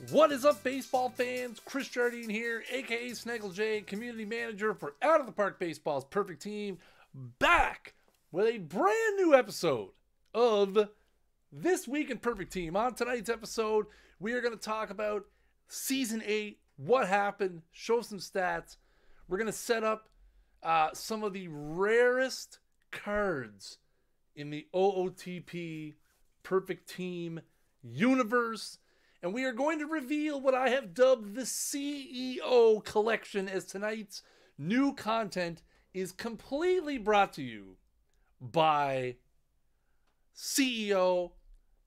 What is up, baseball fans? Chris Jardine here, aka Snaggle J, community manager for Out of the Park Baseball's Perfect Team, back with a brand new episode of This Week in Perfect Team. On tonight's episode, we are going to talk about Season 8, what happened, show some stats. We're going to set up some of the rarest cards in the OOTP Perfect Team universe. And we are going to reveal what I have dubbed the CEO collection, as tonight's new content is completely brought to you by CEO,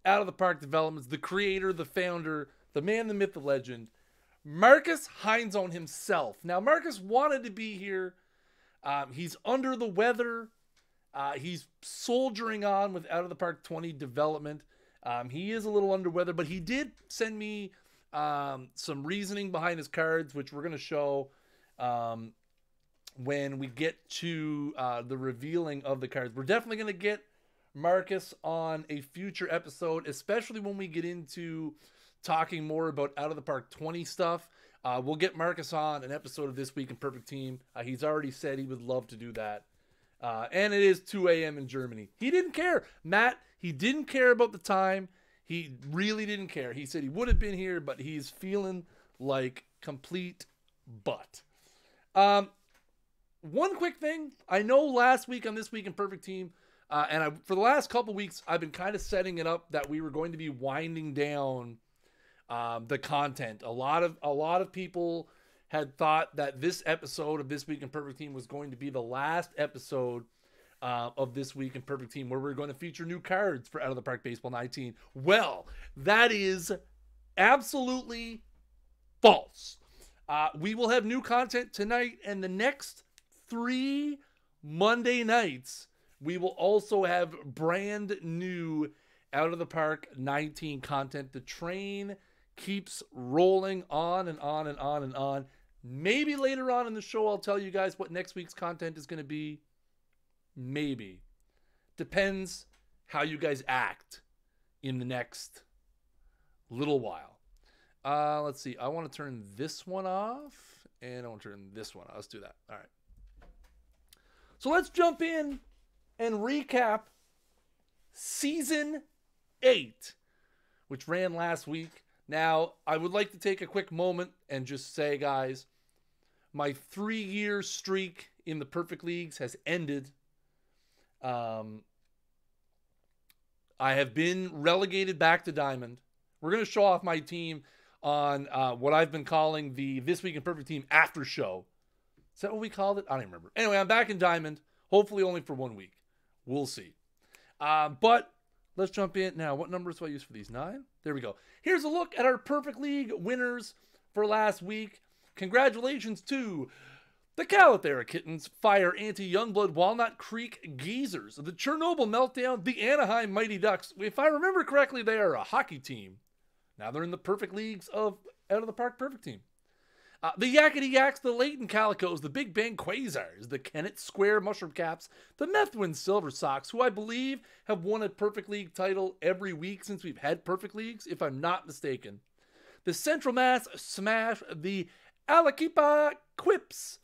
Out of the Park Developments, the creator, the founder, the man, the myth, the legend, Markus Heinsohn himself. Now, Markus wanted to be here. He's under the weather. He's soldiering on with Out of the Park 20 development. He is a little under weather, but he did send me some reasoning behind his cards, which we're going to show when we get to the revealing of the cards. We're definitely going to get Markus on a future episode, especially when we get into talking more about Out of the Park 20 stuff. We'll get Markus on an episode of This Week in Perfect Team. He's already said he would love to do that. And it is 2 a.m. in Germany. He didn't care. Matt, he didn't care about the time. He really didn't care. He said he would have been here, but he's feeling like complete butt. One quick thing. I know last week on This Week in Perfect Team, for the last couple weeks, I've been kind of setting it up that we were going to be winding down the content. A lot of people had thought that this episode of This Week in Perfect Team was going to be the last episode of This Week in Perfect Team, where we're going to feature new cards for Out of the Park Baseball 19. Well, that is absolutely false. We will have new content tonight, and the next 3 Monday nights, we will also have brand new Out of the Park 19 content. The train keeps rolling on and on and on and on. Maybe later on in the show, I'll tell you guys what next week's content is going to be. Maybe. Depends how you guys act in the next little while. Let's see. I want to turn this one off, and I want to turn this one off. Let's do that. All right. So let's jump in and recap Season 8, which ran last week. Now, I would like to take a quick moment and just say, guys, my 3-year streak in the Perfect Leagues has ended. I have been relegated back to Diamond. We're going to show off my team on what I've been calling the This Week in Perfect Team after show. Is that what we called it? I don't remember. Anyway, I'm back in Diamond, hopefully only for 1 week. We'll see. But let's jump in. Now, what numbers do I use for these? 9? There we go. Here's a look at our Perfect League winners for last week. Congratulations to the Calathera Kittens, Fire Anti-Youngblood, Walnut Creek Geezers, the Chernobyl Meltdown, the Anaheim Mighty Ducks. If I remember correctly, they are a hockey team. Now they're in the Perfect Leagues of Out of the Park Perfect Team. The Yakety Yaks, the Leighton Calicos, the Big Bang Quasars, the Kennett Square Mushroom Caps, the Methwin Silver Sox, who I believe have won a Perfect League title every week since we've had Perfect Leagues, if I'm not mistaken. The Central Mass Smash, the Alaquipa Quips,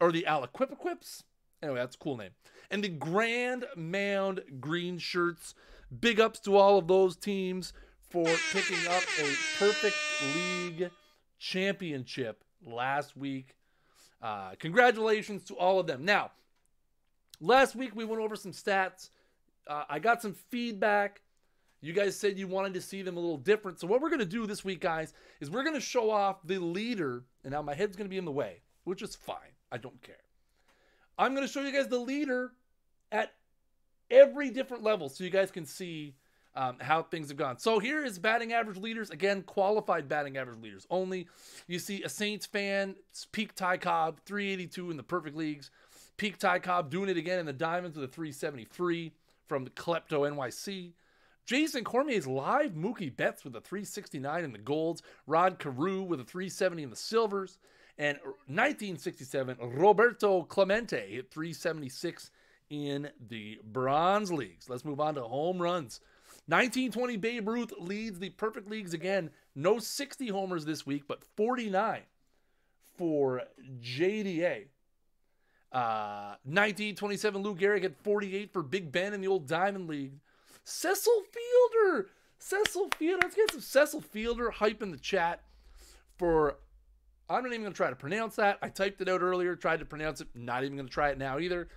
or the Alaquipa Quips. Anyway, that's a cool name. And the Grand Mound Green Shirts. Big ups to all of those teams for picking up a Perfect League championship last week. Congratulations to all of them. Now, last week we went over some stats. I got some feedback. You guys said you wanted to see them a little different. So what we're going to do this week, guys, is we're going to show off the leader. And now my head's going to be in the way, which is fine. I don't care. I'm going to show you guys the leader at every different level so you guys can see how things have gone. So here is batting average leaders. Again, qualified batting average leaders only. You see a Saints fan, Peak Ty Cobb, 382 in the Perfect Leagues. Peak Ty Cobb doing it again in the Diamonds with a 373 from the Klepto NYC. Jason Cormier's live Mookie Betts with a 369 in the Golds. Rod Carew with a 370 in the Silvers. And 1967, Roberto Clemente hit 376 in the Bronze Leagues. Let's move on to home runs. 1920 Babe Ruth leads the Perfect Leagues again, No 60 homers this week, but 49 for JDA. 1927, Lou Gehrig had 48 for Big Ben in the old Diamond League. Cecil Fielder. Let's get some Cecil Fielder hype in the chat for, I'm not even going to try to pronounce that. I typed it out earlier, tried to pronounce it. Not even going to try it now either.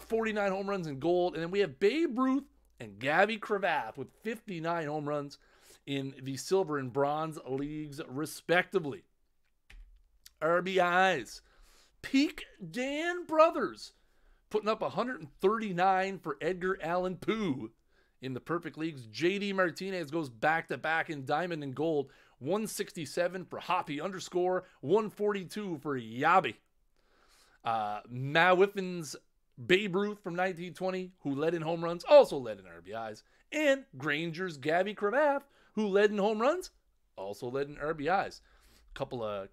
49 home runs in gold. And then we have Babe Ruth and Gabby Cravath with 59 home runs in the silver and bronze leagues, respectively. RBIs. Peak Dan Brothers putting up 139 for Edgar Allan Poe in the perfect leagues. JD Martinez goes back-to-back in diamond and gold. 167 for Hoppy _ 142 for Yabi. Mawiffin's Babe Ruth from 1920, who led in home runs, also led in RBIs. And Granger's Gabby Cravath, who led in home runs, also led in RBIs. Couple of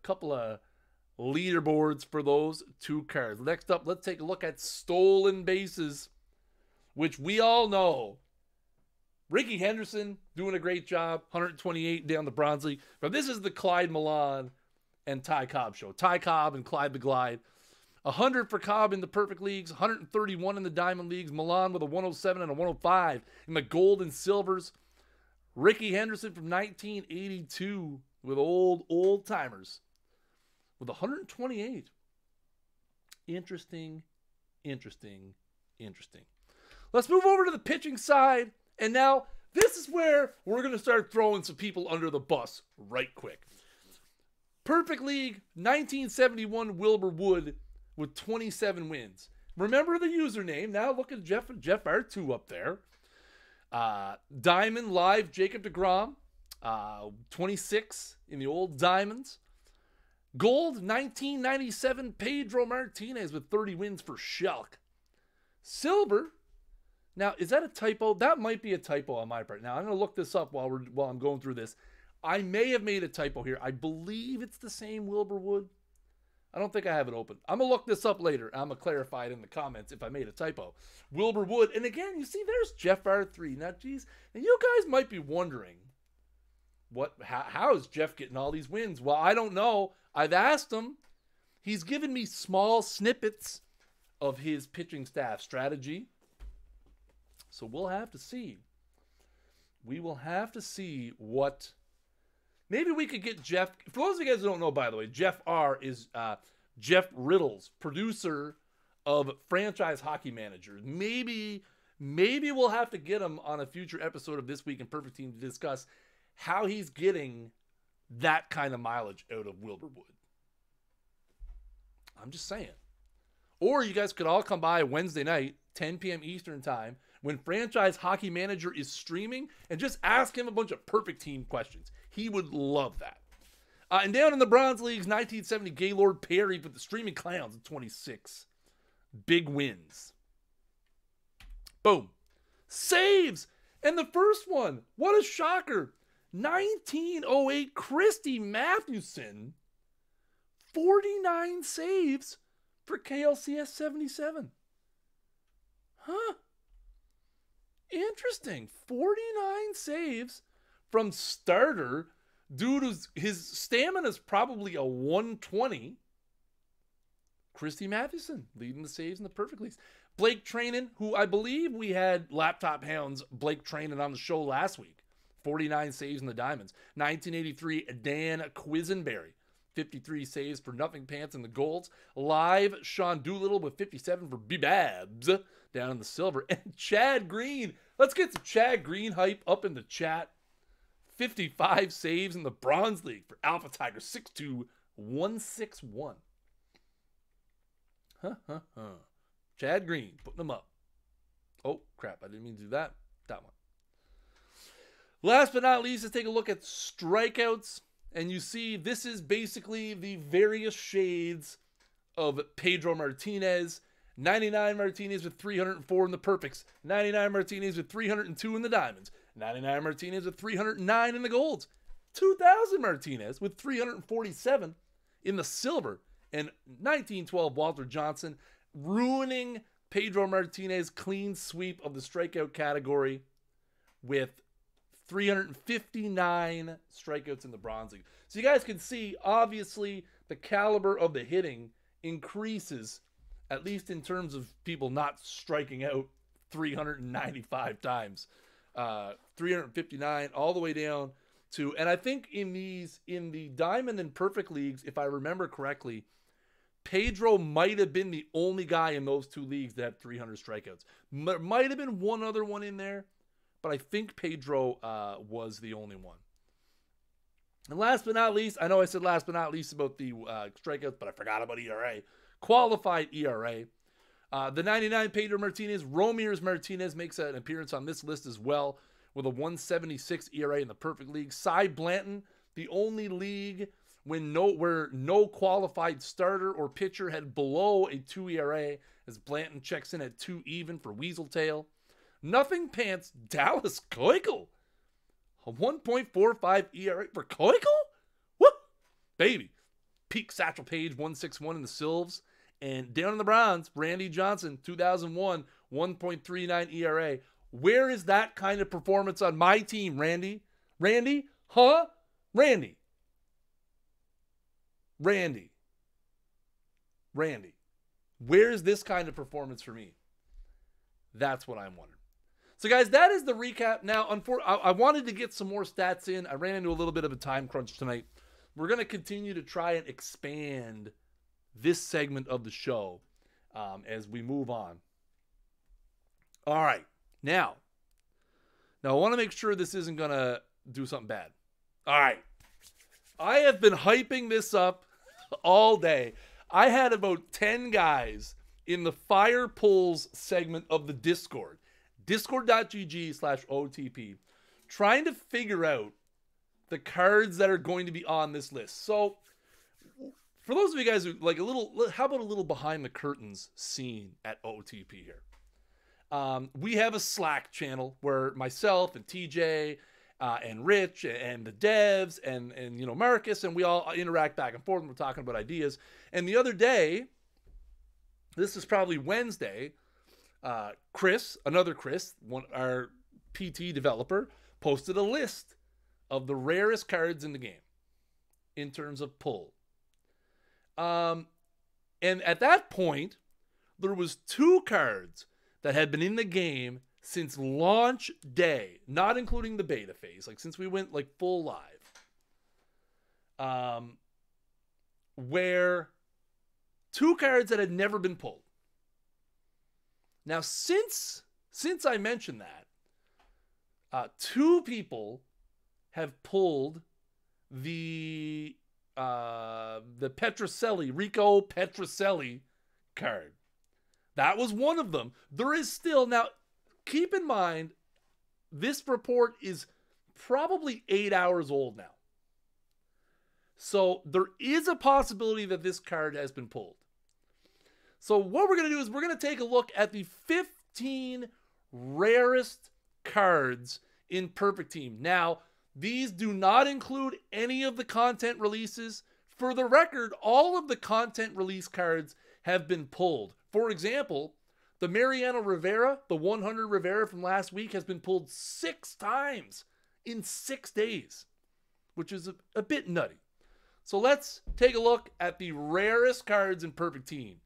leaderboards for those two cards. Next up, let's take a look at stolen bases, which we all know. Ricky Henderson doing a great job, 128 down the Bronze League. But this is the Clyde Milan and Ty Cobb show. Ty Cobb and Clyde the Glide. 100 for Cobb in the perfect leagues, 131 in the diamond leagues. Milan with a 107 and a 105 in the gold and silvers. Ricky Henderson from 1982 with old timers with 128. Interesting. Let's move over to the pitching side. And now this is where we're going to start throwing some people under the bus right quick. Perfect League, 1971 Wilbur Wood with 27 wins. Remember the username. Now look at Jeff R2 up there. Diamond Live, Jacob deGrom, 26 in the old Diamonds. Gold, 1997 Pedro Martinez with 30 wins for Shelk. Silver, now is that a typo? That might be a typo on my part. Now I'm going to look this up while I'm going through this. I may have made a typo here. I believe it's the same Wilbur Wood. I don't think I have it open. I'm going to look this up later. I'm going to clarify it in the comments if I made a typo. Wilbur Wood. And again, you see, there's Jeff R3. Now, geez, and you guys might be wondering, how is Jeff getting all these wins? Well, I don't know. I've asked him. He's given me small snippets of his pitching staff strategy. So we'll have to see. We will have to see what... Maybe we could get Jeff. For those of you guys who don't know, by the way, Jeff R is Jeff Riddle's producer of Franchise Hockey Manager. Maybe we'll have to get him on a future episode of This Week in Perfect Team to discuss how he's getting that kind of mileage out of Wilbur Wood. I'm just saying. Or you guys could all come by Wednesday night, 10 p.m. Eastern time, when Franchise Hockey Manager is streaming, and just ask him a bunch of Perfect Team questions. He would love that. And down in the Bronze Leagues, 1970, Gaylord Perry with the Streaming Clowns at 26. Big wins. Boom. Saves. And the first one, what a shocker. 1908, Christy Mathewson. 49 saves for KLCS 77. Huh. Interesting. 49 saves from starter. Dude, his stamina is probably a 120. Christy Mathewson leading the saves in the perfect leagues. Blake Trainin, who I believe we had Laptop Hounds Blake Trainin on the show last week. 49 saves in the Diamonds. 1983, Dan Quisenberry. 53 saves for Nothing Pants in the Golds. Live, Sean Doolittle with 57 for B-Babs down in the silver. And Chad Green. Let's get some Chad Green hype up in the chat. 55 saves in the Bronze League for Alpha Tiger 62161. Chad Green putting them up. Oh, crap. I didn't mean to do that. That one. Last but not least, let's take a look at strikeouts. And you see, this is basically the various shades of Pedro Martinez. 99 Martinez with 304 in the perfects. 99 Martinez with 302 in the diamonds. 99 Martinez with 309 in the golds. 2000 Martinez with 347 in the silver. And 1912 Walter Johnson ruining Pedro Martinez's clean sweep of the strikeout category with 359 strikeouts in the Bronze League. So you guys can see, obviously, the caliber of the hitting increases, at least in terms of people not striking out 395 times. 359 all the way down to, and I think in the Diamond and Perfect Leagues, if I remember correctly, Pedro might have been the only guy in those two leagues that had 300 strikeouts. There might have been one other one in there, but I think Pedro was the only one. And last but not least, I know I said last but not least about the strikeouts, but I forgot about ERA. Qualified ERA. The 99 Pedro Martinez. Romiers Martinez makes an appearance on this list as well with a 176 ERA in the Perfect League. Cy Blanton, the only league where no qualified starter or pitcher had below a 2 ERA, as Blanton checks in at 2 even for Weaseltail. Nothing Pants Dallas Keuchel. A 1.45 ERA for Keuchel? What? Baby. Peak Satchel Paige, 161 in the Sylvs. And down in the Browns, Randy Johnson, 2001, 1.39 ERA. Where is that kind of performance on my team, Randy? Randy? Huh? Randy. Randy. Where is this kind of performance for me? That's what I'm wondering. So, guys, that is the recap. Now, I wanted to get some more stats in. I ran into a little bit of a time crunch tonight. We're going to continue to try and expand this segment of the show as we move on. All right. Now, I want to make sure this isn't going to do something bad. All right. I have been hyping this up all day. I had about 10 guys in the Fire Pulls segment of the Discord. Discord.gg/OOTP, trying to figure out the cards that are going to be on this list. So, for those of you guys who like how about a little behind the curtains scene at OOTP here? We have a Slack channel where myself and TJ and Rich and the devs and Marcus, and we all interact back and forth, and we're talking about ideas. And the other day, this is probably Wednesday, Chris, our PT developer, posted a list of the rarest cards in the game in terms of pull. And at that point, there was 2 cards that had been in the game since launch day, not including the beta phase, like since we went like full live, where 2 cards that had never been pulled. Now, since I mentioned that, 2 people have pulled the Petrocelli, Rico Petrocelli card. That was one of them. There is still, now, keep in mind, this report is probably 8 hours old now. So there is a possibility that this card has been pulled. So what we're going to do is we're going to take a look at the 15 rarest cards in Perfect Team. Now, these do not include any of the content releases. For the record, all of the content release cards have been pulled. For example, the Mariano Rivera, the 100 Rivera from last week, has been pulled 6 times in 6 days, which is a bit nutty. So let's take a look at the rarest cards in Perfect Team.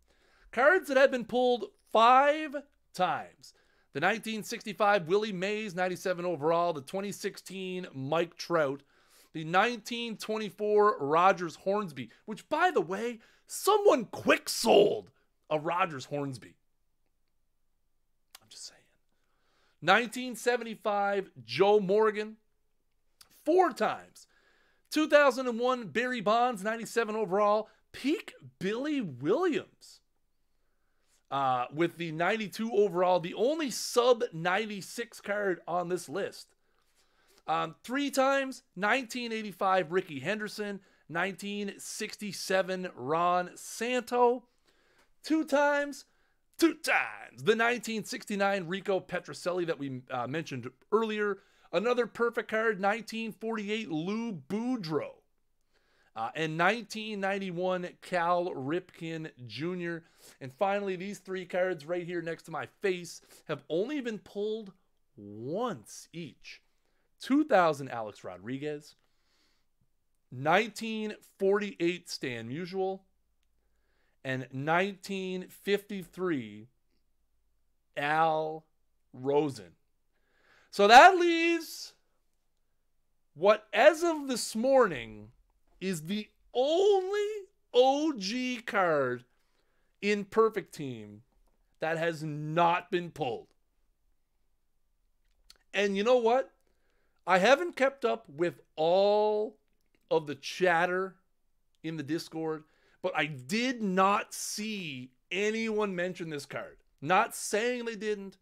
Cards that have been pulled 5 times. The 1965 Willie Mays, 97 overall. The 2016 Mike Trout. The 1924 Rogers Hornsby, which, by the way, someone quick sold a Rogers Hornsby. I'm just saying. 1975 Joe Morgan, 4 times. 2001 Barry Bonds, 97 overall. Peak Billy Williams. With the 92 overall, the only sub 96 card on this list. 3 times, 1985 Ricky Henderson, 1967 Ron Santo. 2 times, the 1969 Rico Petrocelli that we mentioned earlier. Another perfect card, 1948 Lou Boudreau. And 1991 Cal Ripken Jr. And finally, these 3 cards right here next to my face have only been pulled once each. 2000 Alex Rodriguez, 1948 Stan Musial, and 1953 Al Rosen. So that leaves what, as of this morning, is the only OG card in Perfect Team that has not been pulled. And you know what? I haven't kept up with all of the chatter in the Discord, but I did not see anyone mention this card. Not saying they didn't,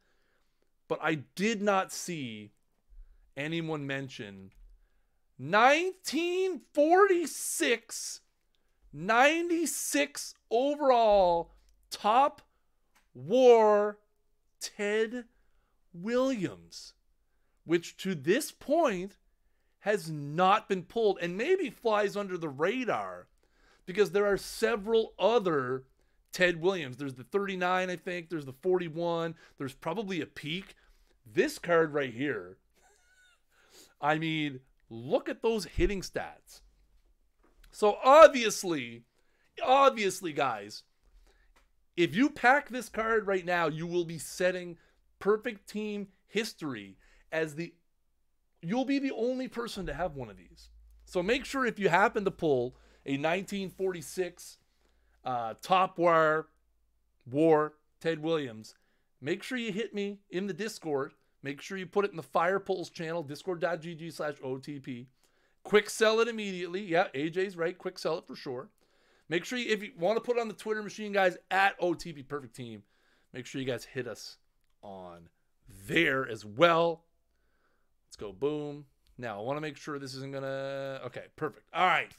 but I did not see anyone mention 1946 96 overall top war Ted Williams, which to this point has not been pulled and maybe flies under the radar because there are several other Ted Williams. There's the 39, I think. There's the 41. There's probably a peak. This card right here, I mean, look at those hitting stats. So obviously, guys, if you pack this card right now, you will be setting Perfect Team history as you'll be the only person to have one of these. So make sure if you happen to pull a 1946 top war Ted Williams, make sure you hit me in the Discord. Make sure you put it in the Fire Polls channel, discord.gg/OTP. Quick sell it immediately. Yeah, AJ's right. Quick sell it for sure. Make sure if you want to put it on the Twitter machine, guys, at OTP Perfect Team, make sure you guys hit us on there as well. Let's go. Boom. Now, I want to make sure this isn't going to... Okay, perfect. All right.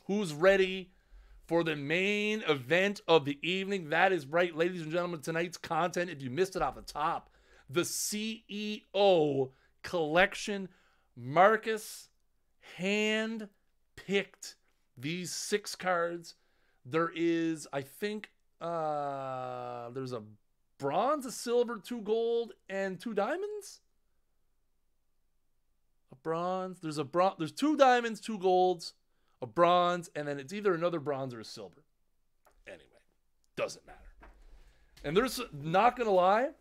Who's ready for the main event of the evening? That is right, ladies and gentlemen. Tonight's content, if you missed it off the top, the CEO collection. Markus hand-picked these 6 cards. There is, I think, there's a bronze, a silver, 2 gold, and 2 diamonds. A bronze. There's 2 diamonds, 2 golds, a bronze, and then it's either another bronze or a silver. Anyway, doesn't matter. And there's, not gonna lie,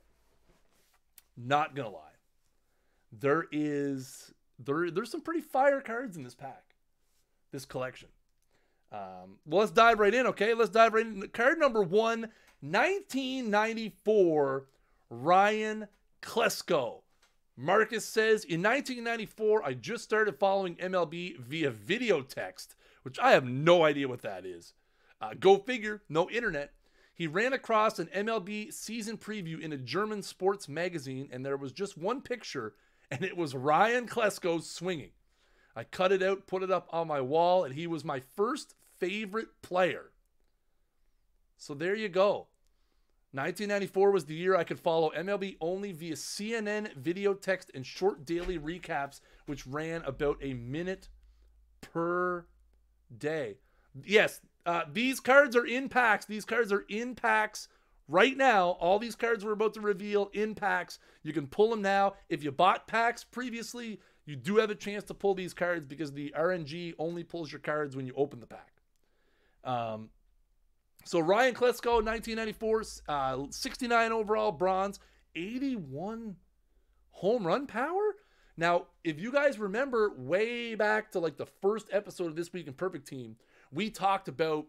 there's some pretty fire cards in this pack, this collection. Well, let's dive right in, okay? Let's dive right in. Card number 1, 1994, Ryan Klesko. Markus says, in 1994, I just started following MLB via video text, which I have no idea what that is. Go figure, no internet. He ran across an MLB season preview in a German sports magazine, and there was just one picture, and it was Ryan Klesko swinging. I cut it out, put it up on my wall, and he was my first favorite player. So there you go. 1994 was the year I could follow MLB only via CNN video text and short daily recaps, which ran about a minute per day. Yes, these cards are in packs. These cards are in packs right now. All these cards we're about to reveal in packs. You can pull them now. If you bought packs previously, you do have a chance to pull these cards because the RNG only pulls your cards when you open the pack. So Ryan Klesko, 1994, 69 overall bronze, 81 home run power. Now, if you guys remember way back to like the first episode of This Week in Perfect Team, we talked about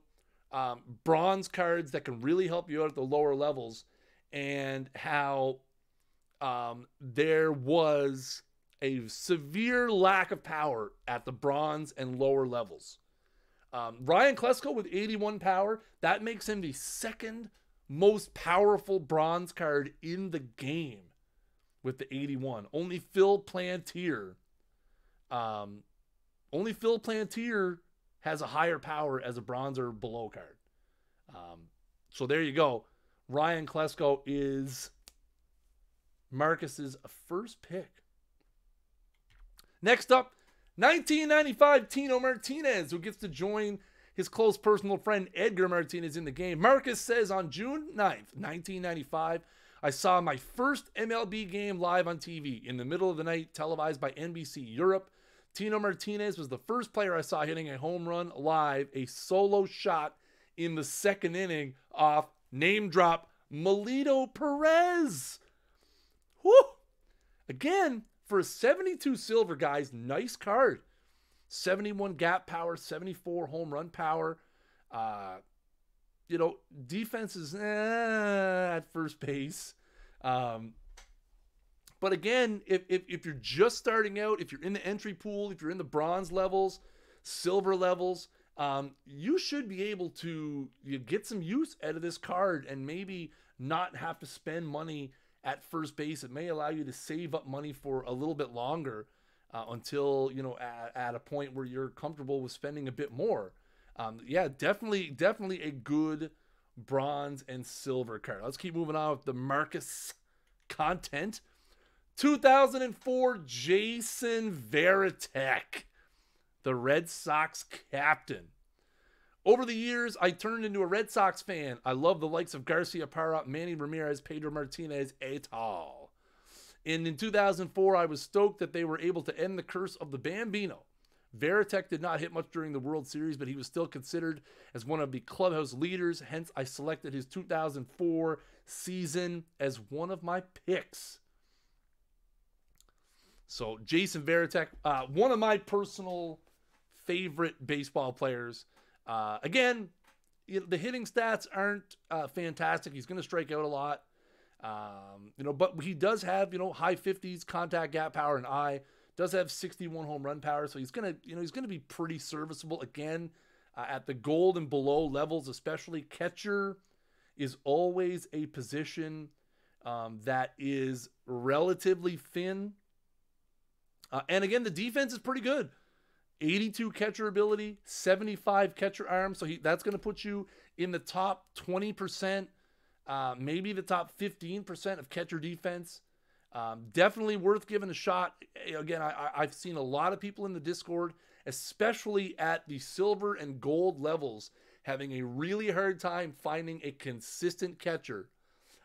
bronze cards that can really help you out at the lower levels and how there was a severe lack of power at the bronze and lower levels. Ryan Klesko with 81 power, that makes him the second most powerful bronze card in the game with the 81. Only Phil Plantier has a higher power as a bronze or below card. So there you go. Ryan Klesko is Markus's first pick. Next up, 1995 Tino Martinez, who gets to join his close personal friend Edgar Martinez in the game. Markus says, on June 9th, 1995, I saw my first MLB game live on TV in the middle of the night, televised by NBC Europe. Tino Martinez was the first player I saw hitting a home run live, a solo shot in the second inning off, name drop, Melito Perez. Whew. Again, for a 72 silver, guys, nice card. 71 gap power, 74 home run power. Defense is at first base. But again, if you're just starting out, if you're in the entry pool, if you're in the bronze levels, silver levels, you should be able to get some use out of this card and maybe not have to spend money at first base. It may allow you to save up money for a little bit longer until, at a point where you're comfortable with spending a bit more. Definitely a good bronze and silver card. Let's keep moving on with the Markus content. 2004 Jason Varitek, the Red Sox captain. Over the years, I turned into a Red Sox fan. I love the likes of Garcia Parra, Manny Ramirez, Pedro Martinez, et al. And in 2004, I was stoked that they were able to end the curse of the Bambino. Varitek did not hit much during the World Series, but he was still considered as one of the clubhouse leaders. Hence, I selected his 2004 season as one of my picks. So, Jason Varitek, one of my personal favorite baseball players. Again, the hitting stats aren't fantastic. He's going to strike out a lot. But he does have, high 50s contact, gap power, and eye. Does have 61 home run power, so he's gonna be pretty serviceable. Again, at the gold and below levels, especially catcher is always a position that is relatively thin. And again, the defense is pretty good. 82 catcher ability, 75 catcher arm, so that's going to put you in the top 20%, maybe the top 15% of catcher defense. Definitely worth giving a shot. Again, I've seen a lot of people in the Discord, especially at the silver and gold levels, having a really hard time finding a consistent catcher.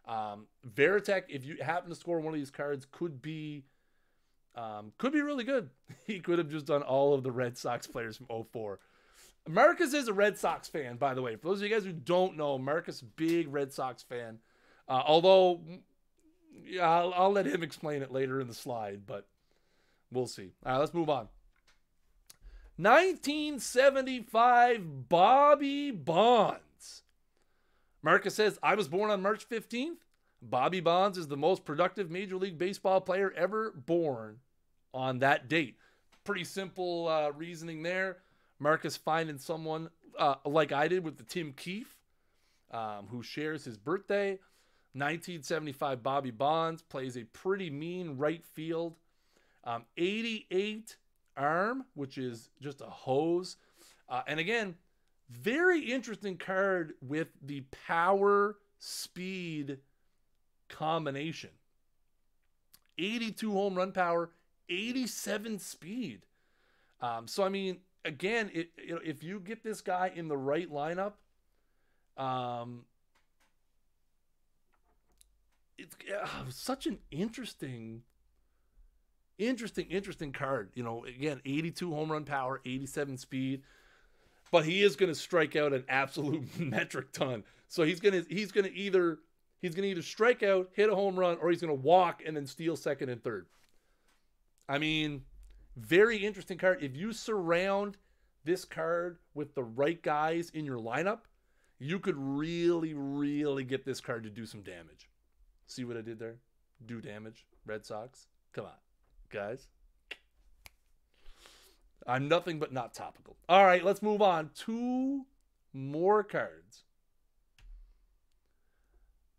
Varitek, if you happen to score one of these cards, could be really good. He could have just done all of the Red Sox players from 2004. Marcus is a Red Sox fan, by the way. For those of you guys who don't know, Marcus, big Red Sox fan. Although, yeah, I'll let him explain it later in the slide, but we'll see. All right, let's move on. 1975 Bobby Bonds. Marcus says, I was born on March 15th. Bobby Bonds is the most productive Major League Baseball player ever born on that date. Pretty simple reasoning there. Marcus finding someone like I did with the Tim Keefe, who shares his birthday. 1975 Bobby Bonds plays a pretty mean right field. 88 arm, which is just a hose. And again, very interesting card with the power speed combination. 82 home run power, 87 speed. So I mean, again, if you get this guy in the right lineup, it's such an interesting card. Again, 82 home run power, 87 speed, but he is going to strike out an absolute metric ton. So he's going to either strike out, hit a home run, or he's going to walk and then steal second and third. I mean, very interesting card. If you surround this card with the right guys in your lineup, you could really, really get this card to do some damage. See what I did there? Do damage, Red Sox. Come on, guys. I'm nothing but not topical. All right, let's move on. 2 more cards.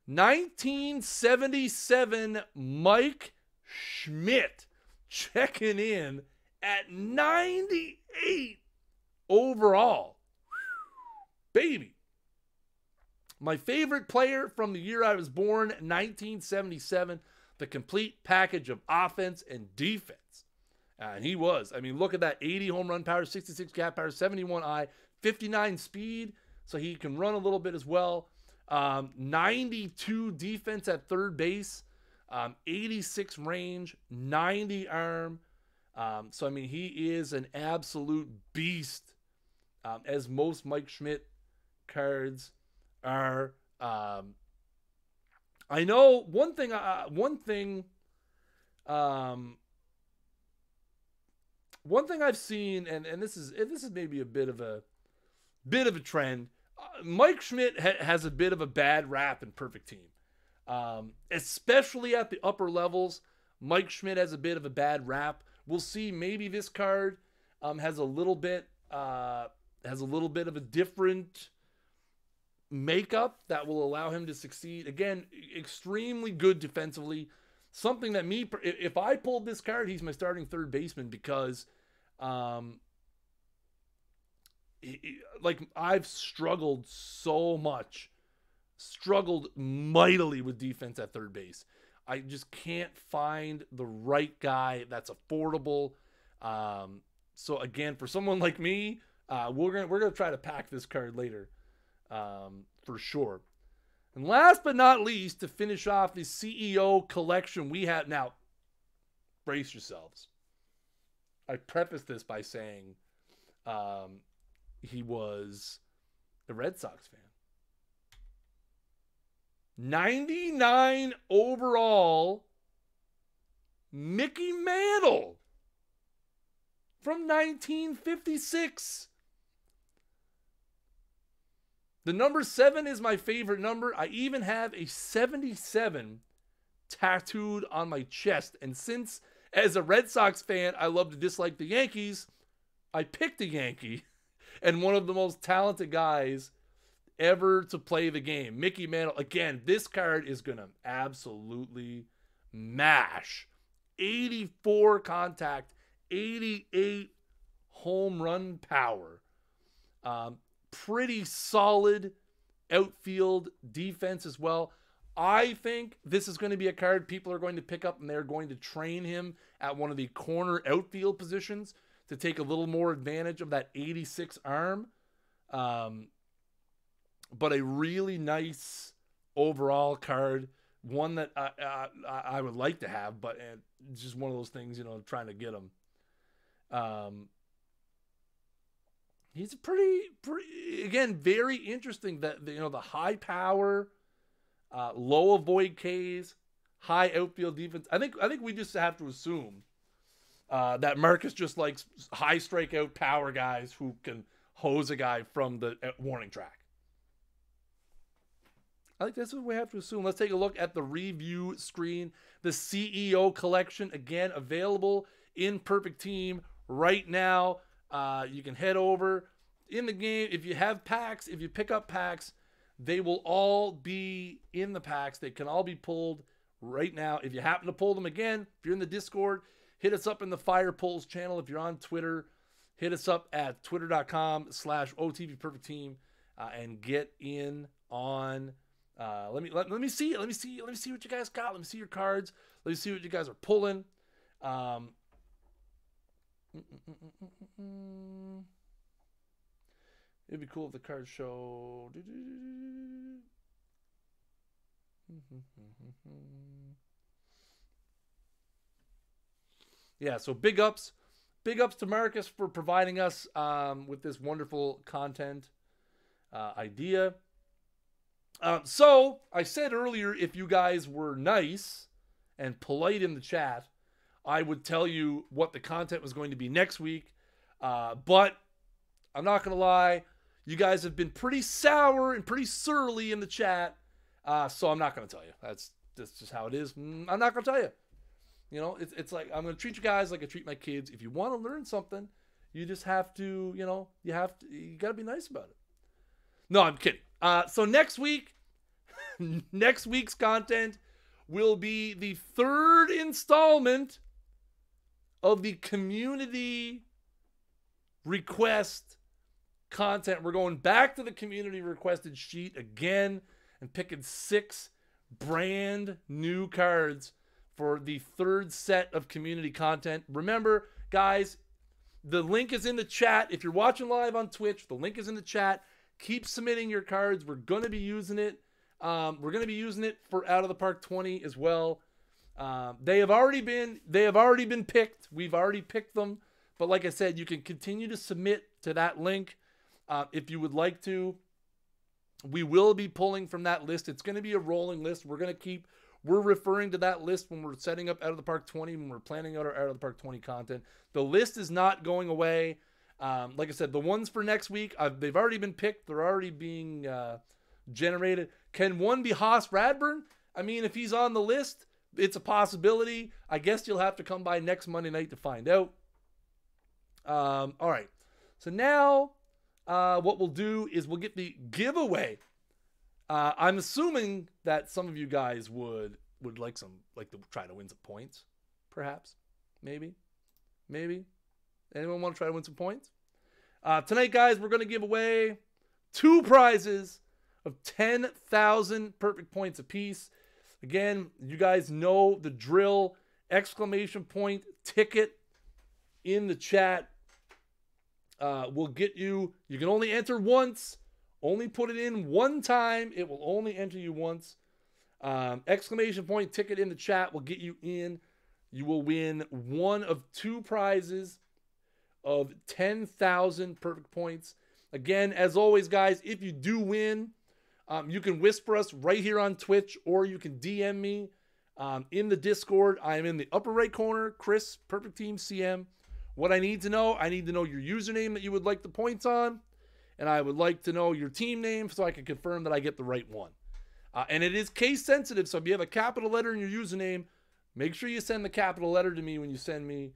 1977 Mike Schmidt checking in at 98 overall. Baby. My favorite player from the year I was born, 1977, the complete package of offense and defense. And he was. I mean, look at that. 80 home run power, 66 gap power, 71 eye, 59 speed. So he can run a little bit as well. 92 defense at third base, 86 range, 90 arm. So, I mean, he is an absolute beast, as most Mike Schmidt cards are. I know one thing I've seen, and this is maybe a bit of a trend. Mike Schmidt has a bit of a bad rap in Perfect Team, especially at the upper levels. Mike Schmidt has a bit of a bad rap. We'll see. Maybe this card has a little bit of a different makeup that will allow him to succeed. Again, extremely good defensively. Something that if I pulled this card, he's my starting third baseman because, I've struggled mightily with defense at third base. I just can't find the right guy that's affordable. So again, for someone like me, we're gonna try to pack this card later, for sure. And last but not least, to finish off the CEO collection we have now, brace yourselves. I preface this by saying, he was a Red Sox fan. 99 overall, Mickey Mantle from 1956. The number 7 is my favorite number. I even have a 77 tattooed on my chest. And since, as a Red Sox fan, I love to dislike the Yankees, I picked a Yankee and one of the most talented guys ever to play the game. Mickey Mantle. Again, this card is going to absolutely mash. 84 contact, 88 home run power. Pretty solid outfield defense as well. I think this is going to be a card people are going to pick up, and they're going to train him at one of the corner outfield positions to take a little more advantage of that 86 arm. But a really nice overall card, one that I would like to have, but it's just one of those things, trying to get him. He's pretty, again, very interesting that, the high power, low avoid Ks, high outfield defense. I think we just have to assume that Marcus just likes high strikeout power guys who can hose a guy from the warning track. I think that's what we have to assume. Let's take a look at the review screen. The CEO collection, again, available in Perfect Team right now. You can head over in the game. If you have packs, if you pick up packs, they will all be in the packs. They can all be pulled right now. If you happen to pull them, again, if you're in the Discord, hit us up in the Fire Polls channel. If you're on Twitter, hit us up at twitter.com/OTP Perfect Team and get in on. Let me see what you guys got. Let me see your cards. Let me see what you guys are pulling. It'd be cool if the cards show. Yeah, so big ups to Marcus for providing us with this wonderful content idea. So I said earlier, if you guys were nice and polite in the chat, I would tell you what the content was going to be next week. But I'm not going to lie, you guys have been pretty sour and pretty surly in the chat. So I'm not going to tell you. That's just how it is. I'm not going to tell you. It's like, I'm going to treat you guys like I treat my kids. If you want to learn something, you just have to, you got to be nice about it. No, I'm kidding. So next week's content will be the third installment of the community request content. We're going back to the community requested sheet again and picking 6 brand new cards for the third set of community content. Remember, guys, the link is in the chat. If you're watching live on Twitch, the link is in the chat. Keep submitting your cards. We're going to be using it We're going to be using it for Out of the Park 20 as well. They have already been picked. We've already picked them. But like I said, you can continue to submit to that link if you would like to. We will be pulling from that list. It's going to be a rolling list. We're referring to that list when we're setting up Out of the Park 20, when we're planning out our Out of the Park 20 content. The list is not going away. Like I said, the ones for next week, they've already been picked. They're already being generated. Can one be Haas Radburn? I mean, if he's on the list, it's a possibility. I guess you'll have to come by next Monday night to find out. All right. So now what we'll do is we'll get the giveaway. I'm assuming that some of you guys would like to try to win some points, perhaps, maybe. Anyone want to try to win some points? Tonight, guys, we're going to give away 2 prizes of 10,000 perfect points apiece. Again, you guys know the drill. Exclamation point ticket in the chat will get you. You can only enter once. Only put it in one time. It will only enter you once. Exclamation point ticket in the chat will get you in. You will win one of 2 prizes of 10,000 perfect points. Again, as always, guys, if you do win, you can whisper us right here on Twitch, or you can DM me in the Discord. I am in the upper right corner, Chris, Perfect Team CM. What I need to know your username that you would like the points on, and I would like to know your team name so I can confirm that I get the right one. And it is case sensitive, so if you have a capital letter in your username, make sure you send the capital letter to me when you send me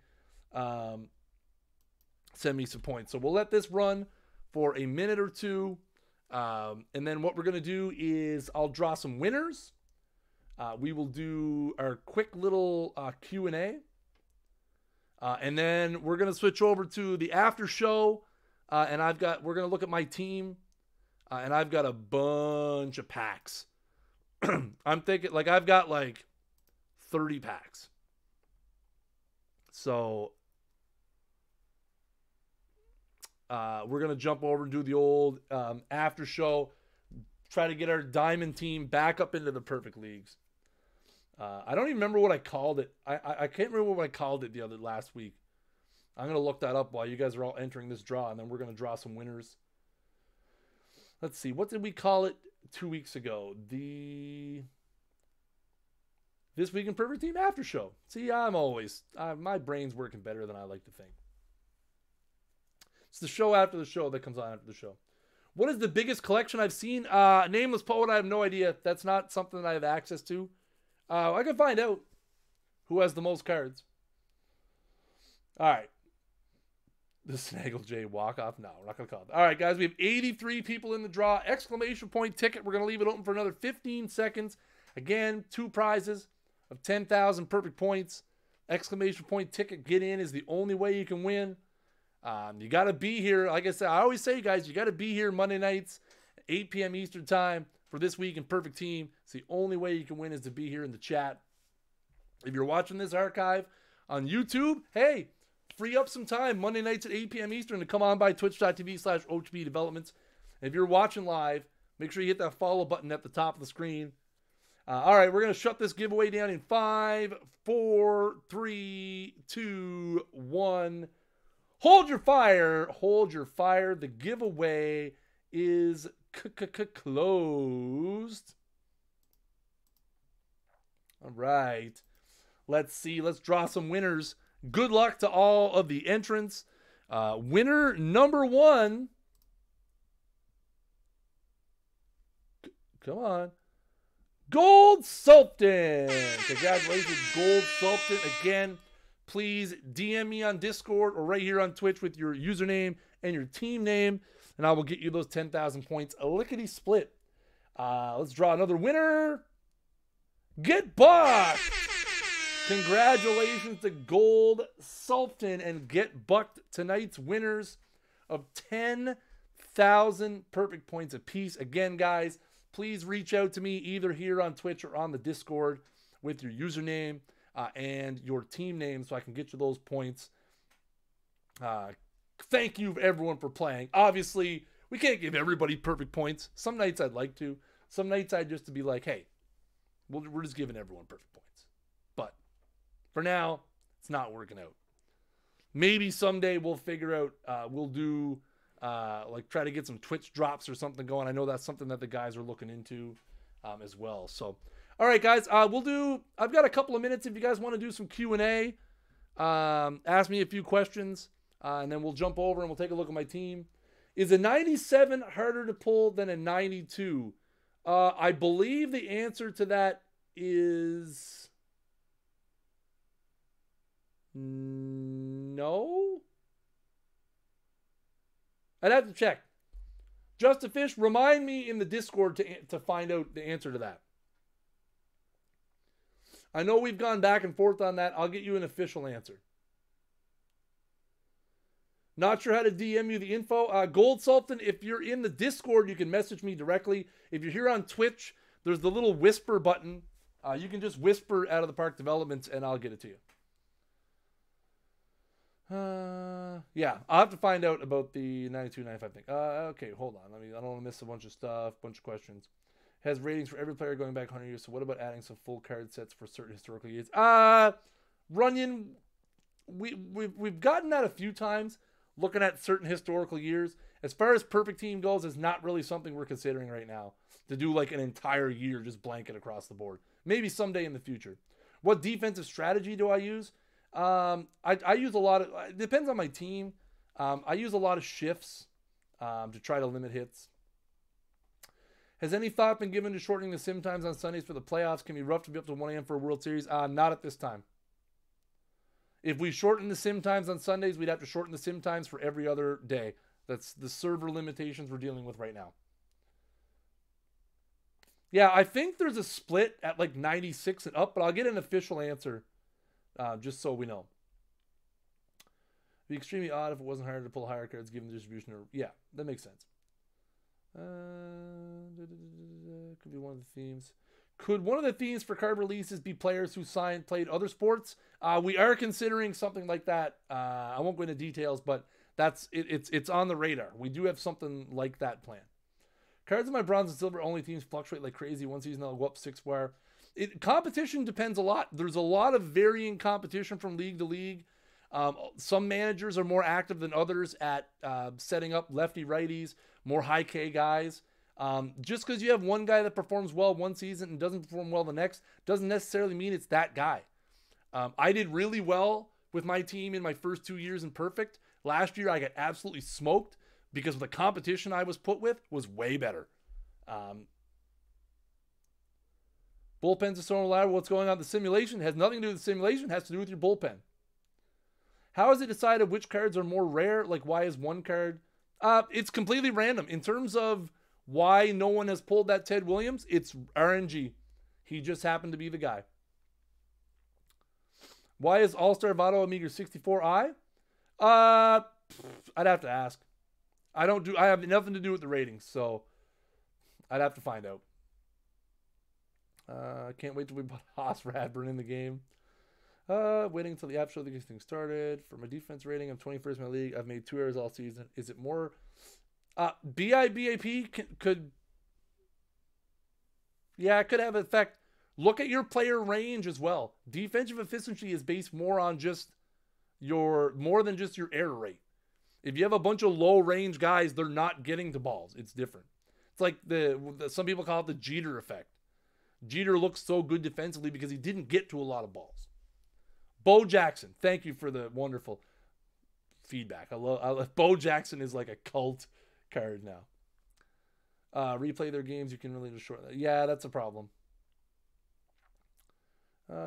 some points. So we'll let this run for a minute or two. And then what we're going to do is I'll draw some winners. We will do our quick little Q&A. And then we're going to switch over to the after show. And we're going to look at my team. And I've got a bunch of packs. I'm thinking I've got 30 packs. So we're going to jump over and do the old after show. Try to get our diamond team back up into the perfect leagues. I don't even remember what I called it. I can't remember what I called it last week. I'm going to look that up while you guys are all entering this draw, and then we're going to draw some winners. Let's see. What did we call it 2 weeks ago? This Week in Perfect Team after show. See, my brain's working better than I like to think. It's the show after the show that comes on after the show. What is the biggest collection I've seen? Nameless Poet, I have no idea. That's not something that I have access to. I can find out who has the most cards. All right. The Snaggle J walk-off? No, we're not going to call it. All right, guys, we have 83 people in the draw. Exclamation point ticket. We're going to leave it open for another 15 seconds. Again, 2 prizes of 10,000 perfect points. Exclamation point ticket. Get in is the only way you can win. You got to be here. Like I said, I always say, guys, you got to be here Monday nights, 8 p.m. Eastern time for This Week in Perfect Team. It's the only way you can win is to be here in the chat. If you're watching this archive on YouTube, hey, free up some time Monday nights at 8 p.m. Eastern to come on by twitch.tv/OOTP Developments. If you're watching live, make sure you hit that follow button at the top of the screen. All right, we're going to shut this giveaway down in 5, 4, 3, 2, 1. Hold your fire. Hold your fire. The giveaway is closed. All right. Let's see. Let's draw some winners. Good luck to all of the entrants. Winner number 1. Come on. Gold Sultan. Congratulations, Gold Sultan. Again, please DM me on Discord or right here on Twitch with your username and your team name, and I will get you those 10,000 points. A lickety split. Let's draw another winner. Get bucked. Congratulations to Gold Sultan and Get Bucked, tonight's winners of 10,000 perfect points apiece. Again, guys, please reach out to me either here on Twitch or on the Discord with your username and your team name so I can get you those points. Thank you, everyone, for playing. Obviously, we can't give everybody perfect points. Some nights I'd like to, Some nights I'd just to be like, hey, we're just giving everyone perfect points. But for now, it's not working out. Maybe someday we'll figure out, we'll do, like try to get some Twitch drops or something going. I know that's something that the guys are looking into as well. So, all right, guys, I've got a couple of minutes if you guys want to do some Q&A. Ask me a few questions, and then we'll jump over and we'll take a look at my team. Is a 97 harder to pull than a 92? I believe the answer to that is no. I'd have to check. Just a Fish, remind me in the Discord to find out the answer to that. I know we've gone back and forth on that. I'll get you an official answer. Not sure how to DM you the info. Gold Sultan, if you're in the Discord, you can message me directly. If you're here on Twitch, there's the little whisper button. You can just whisper out of the Park Developments, and I'll get it to you. Yeah, I'll have to find out about the 92-95 thing. Okay, hold on. I don't want to miss a bunch of stuff, bunch of questions. Has ratings for every player going back 100 years. So what about adding some full card sets for certain historical years? Runyon, we've gotten that a few times, looking at certain historical years. As far as perfect team goes, it's not really something we're considering right now to do like an entire year just blanket across the board. Maybe someday in the future. What defensive strategy do I use? I use a lot of, it depends on my team. I use a lot of shifts to try to limit hits. Has any thought been given to shortening the sim times on Sundays for the playoffs? Can be rough to be up to 1 a.m. for a World Series. Not at this time. If we shorten the sim times on Sundays, we'd have to shorten the sim times for every other day. That's the server limitations we're dealing with right now. Yeah, I think there's a split at like 96 and up, but I'll get an official answer just so we know. It'd be extremely odd if it wasn't harder to pull higher cards given the distribution. Yeah, that makes sense. Could be one of the themes. Could one of the themes for card releases be players who played other sports? We are considering something like that. I won't go into details, but it's on the radar. We do have something like that planned. Cards in my bronze and silver only teams fluctuate like crazy. One season they'll go up 6 wire. Competition depends a lot. There's a lot of varying competition from league to league. Some managers are more active than others at setting up lefty righties, more high K guys. Just because you have one guy that performs well one season and doesn't perform well the next doesn't necessarily mean it's that guy. I did really well with my team in my first 2 years in Perfect. Last year I got absolutely smoked because the competition I was put with was way better. Bullpens are so reliable. What's going on in the simulation has nothing to do with the simulation. It has to do with your bullpen. How is it decided which cards are more rare? Like, why is one card? It's completely random. In terms of why no one has pulled that Ted Williams, it's RNG. He just happened to be the guy. Why is All-Star Votto a meager 64i? I'd have to ask. I have nothing to do with the ratings, so I'd have to find out. I can't wait till we put Haas Radburn in the game. Waiting until the app show these things started. For my defense rating, I'm 21st in my league. I've made 2 errors all season. Is it more? BIBAP could. Yeah, it could have an effect. Look at your player range as well. Defensive efficiency is based more than just your error rate. If you have a bunch of low range guys, they're not getting to balls. It's different. It's like some people call it the Jeter effect. Jeter looks so good defensively because he didn't get to a lot of balls. Bo Jackson, thank you for the wonderful feedback. I love Bo Jackson is like a cult card now. Replay their games, you can really just short that. Yeah, that's a problem.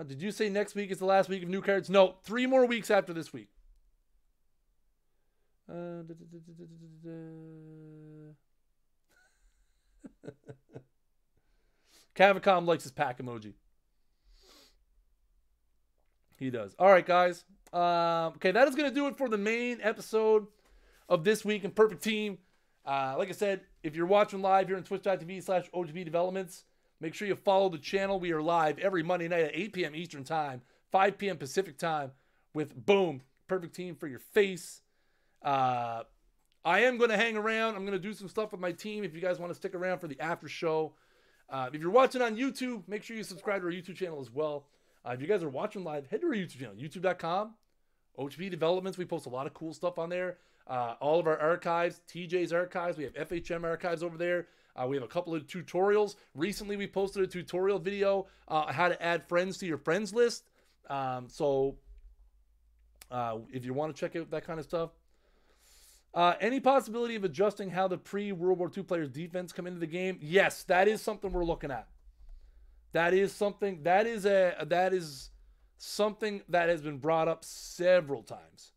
Did you say next week is the last week of new cards? No, 3 more weeks after this week. Cavicom likes his pack emoji. He does. All right, guys. Okay, that is going to do it for the main episode of This Week in Perfect Team. Like I said, if you're watching live here on twitch.tv/OOTP Developments, make sure you follow the channel. We are live every Monday night at 8 p.m. Eastern Time, 5 p.m. Pacific Time with, boom, Perfect Team for your face. I am going to hang around. I'm going to do some stuff with my team if you guys want to stick around for the after show. If you're watching on YouTube, make sure you subscribe to our YouTube channel as well. If you guys are watching live, head to our YouTube channel, youtube.com. OOTP Developments. We post a lot of cool stuff on there. All of our archives, TJ's archives. We have FHM archives over there. We have a couple of tutorials. Recently, we posted a tutorial video how to add friends to your friends list. So if you want to check out that kind of stuff. Any possibility of adjusting how the pre-World War II players' defense come into the game? Yes, that is something we're looking at. That is something that has been brought up several times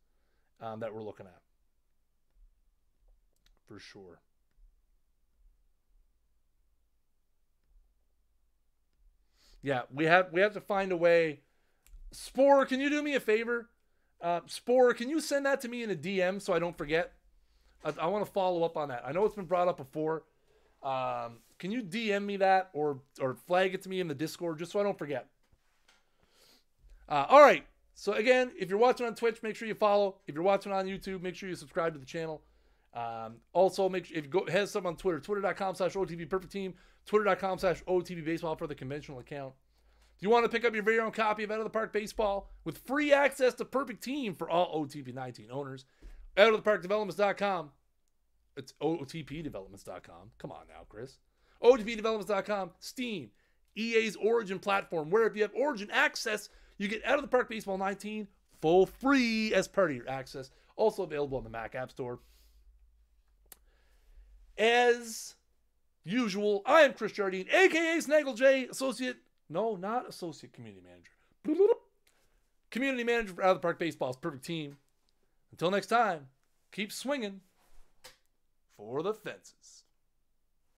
that we're looking at. For sure. Yeah, we have to find a way. Spore, can you do me a favor? Spore, can you send that to me in a DM so I don't forget? I want to follow up on that. I know it's been brought up before. Can you DM me that or flag it to me in the Discord just so I don't forget? All right. So again, if you're watching on Twitch, make sure you follow. If you're watching on YouTube, make sure you subscribe to the channel. Also, make sure if you go head us up on Twitter, twitter.com/OOTP Perfect Team, twitter.com/OOTP Baseball for the conventional account. If you want to pick up your very own copy of Out of the Park Baseball with free access to Perfect Team for all OOTP 19 owners, outoftheparkdevelopments.com. It's OOTPdevelopments.com. Come on now, Chris. OOTPdevelopments.com, Steam, EA's Origin platform, where if you have Origin access, you get Out of the Park Baseball 19 full free as part of your access. Also available on the Mac App Store. As usual, I am Chris Jardine, a.k.a. Snaggle J, Associate Community Manager. Community Manager for Out of the Park Baseball's Perfect Team. Until next time, keep swinging for the fences.